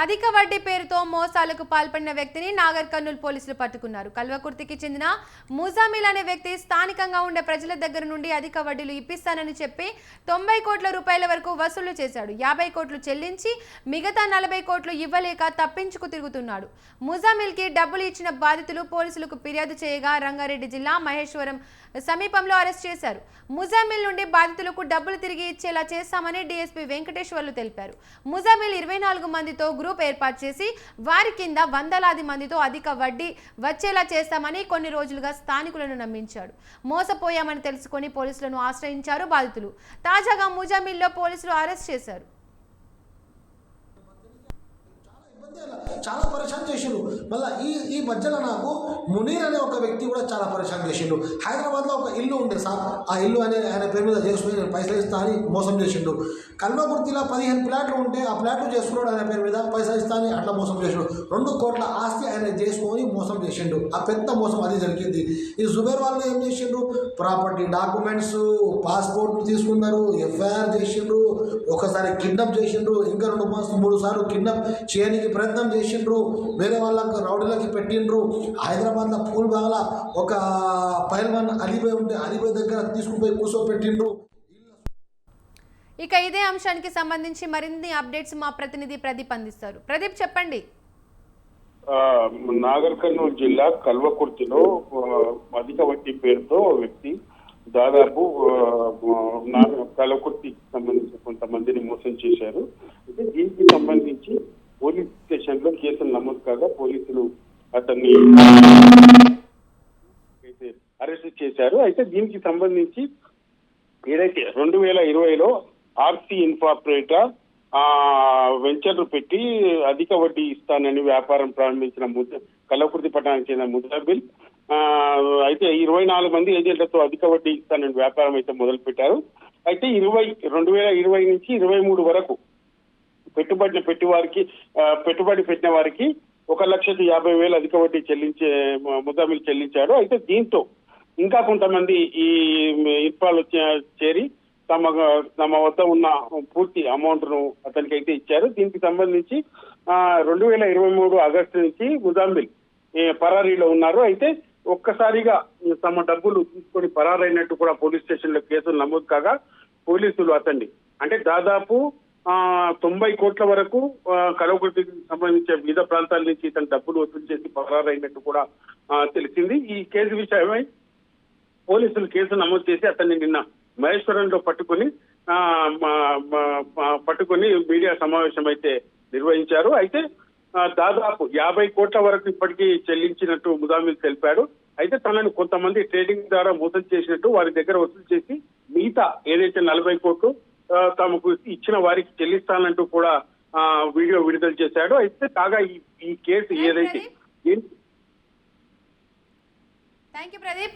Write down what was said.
అధిక వడ్డీ పేరుతో మోసాలకు పాల్పడిన వ్యక్తిని నాగర్ కర్నూలు పోలీసులు పట్టుకున్నారు. కల్వకుర్తికి చెందిన ముజామిల్ అనే వ్యక్తి స్థానికంగా ఉండే ప్రజల దగ్గర నుండి అధిక వడ్డీలు ఇప్పిస్తానని చెప్పి 90 కోట్ల రూపాయల వరకు వసూలు చేశాడు. 50 కోట్లు చెల్లించి మిగతా 40 కోట్లు ఇవ్వలేక తప్పించుకు తిరుగుతున్నాడు. ముజామిల్కి డబ్బులు ఇచ్చిన బాధితులు పోలీసులకు ఫిర్యాదు చేయగా రంగారెడ్డి జిల్లా మహేశ్వరం సమీపంలో అరెస్ట్ చేశారు. ముజామిల్ నుండి బాధితులకు డబ్బులు తిరిగి ఇచ్చేలా చేస్తామని డీఎస్పీ వెంకటేశ్వర్లు తెలిపారు. ముజామిల్ 24 మందితో గ్రూప్ ఏర్పాటు చేసి వారి కింద వందలాది మందితో అధిక వడ్డీ వచ్చేలా చేస్తామని కొన్ని రోజులుగా స్థానికులను నమ్మించాడు. మోసపోయామని తెలుసుకొని పోలీసులను ఆశ్రయించారు బాధితులు. తాజాగా ముజామిల్లో పోలీసులు అరెస్ట్ చేశారు. చాలా పరిశాన్ చేసిండు. మళ్ళీ ఈ మధ్యలో నాకు మునీర్ అనే ఒక వ్యక్తి కూడా చాలా పరిశాన్ చేసిండు. హైదరాబాద్లో ఒక ఇల్లు ఉండే సార్, ఆ ఇల్లు ఆయన పేరు మీద చేసుకుని నేను పైసలు ఇస్తా అని మోసం చేసిండు. కల్వకుర్తిలో 15 ఫ్లాట్లు ఉంటే ఆ ఫ్లాట్లు చేసుకున్నాడు ఆయన పేరు మీద పైసలు ఇస్తా అని అట్లా మోసం చేసిండు. 2 కోట్ల ఆస్తి ఆయన చేసుకొని మోసం చేసిండు. ఆ పెద్ద మోసం అది జరిగింది. ఈ జుబేర్ వాళ్ళు ఏం చేసిండు, ప్రాపర్టీ డాక్యుమెంట్స్ పాస్పోర్ట్లు తీసుకున్నారు, ఎఫ్ఐఆర్ చేసిండ్రు, ఒకసారి కిడ్నాప్ చేసిండ్రు, ఇంకా 2-3 సార్లు కిడ్నాప్ చేయడానికి ప్రయత్నం చేసిండ్రు. వేరే వాళ్ళకి రౌడీలకి పెట్టిండ్రు. హైదరాబాద్లో పూల్ బాగా ఒక పైల్వాన్ అలీబాయ్ ఉంటే అలీబాయ్ దగ్గర తీసుకుపోయి కూర్చోపెట్టిండ్రు. ఇక ఇదే అంశానికి సంబంధించి మరిన్ని అప్డేట్స్ మా ప్రతినిధి ప్రదీప్ అందిస్తారు. ప్రదీప్ చెప్పండి. నాగర్ కర్నూలు జిల్లా కల్వకుర్తిలో అధిక వడ్డీ పేరుతో వ్యక్తి దాదాపు కల్వకుర్తికి సంబంధించి కొంతమందిని మోసం చేశారు. అయితే దీనికి సంబంధించి పోలీస్ స్టేషన్ లో కేసులు నమోదు కాగా పోలీసులు అతన్ని అయితే అరెస్ట్ చేశారు. అయితే దీనికి సంబంధించి ఏదైతే 2020లో ఆర్సీ ఇన్కార్పొరేటర్ వెంచర్లు పెట్టి అధిక వడ్డీ ఇస్తానని వ్యాపారం ప్రారంభించిన కల్వకుర్తి పట్టణానికి చెందిన ముజామిల్ అయితే 24 మంది ఏజెంట్లతో అధిక వడ్డీ ఇస్తానని వ్యాపారం అయితే మొదలు పెట్టారు. అయితే 2020 నుంచి 23 వరకు పెట్టుబడి పెట్టిన వారికి 1,50,000 అధిక వడ్డీ ముజామిల్ చెల్లించాడు. అయితే దీంతో ఇంకా కొంతమంది ఈ ఇన్ఫాల్ చేరి తమ వద్ద ఉన్న పూర్తి అమౌంట్ ను అతనికి అయితే ఇచ్చారు. దీనికి సంబంధించి 2023 ఆగస్టు నుంచి ముజామిల్ పరారీలో ఉన్నారు. అయితే ఒక్కసారిగా తమ డబ్బులు తీసుకొని పరారైనట్టు కూడా పోలీస్ స్టేషన్ లో కేసులు నమోదు కాగా పోలీసులు అతన్ని అంటే దాదాపు 90 కోట్ల వరకు కల్వకుర్తికి సంబంధించిన వివిధ ప్రాంతాల నుంచి ఇతను డబ్బులు వసూలు చేసి పరారైనట్టు కూడా తెలిసింది. ఈ కేసు విషయమై పోలీసులు కేసు నమోదు చేసి అతన్ని నిన్న మహేశ్వరంలో పట్టుకుని మీడియా సమావేశం అయితే నిర్వహించారు. అయితే దాదాపు 50 కోట్ల వరకు ఇప్పటికీ చెల్లించినట్టు ముజామిల్ తెలిపాడు. అయితే తనను కొంతమంది ట్రేడింగ్ ద్వారా మోసం చేసినట్టు వారి దగ్గర వసూలు చేసి మిగతా ఏదైతే 40 కోట్లు తమకు ఇచ్చిన వారికి చెల్లిస్తానంటూ కూడా వీడియో విడుదల చేశాడు. అయితే కాగా ఈ కేసు ఏదైతే థ్యాంక్ యూ ప్రదీప్.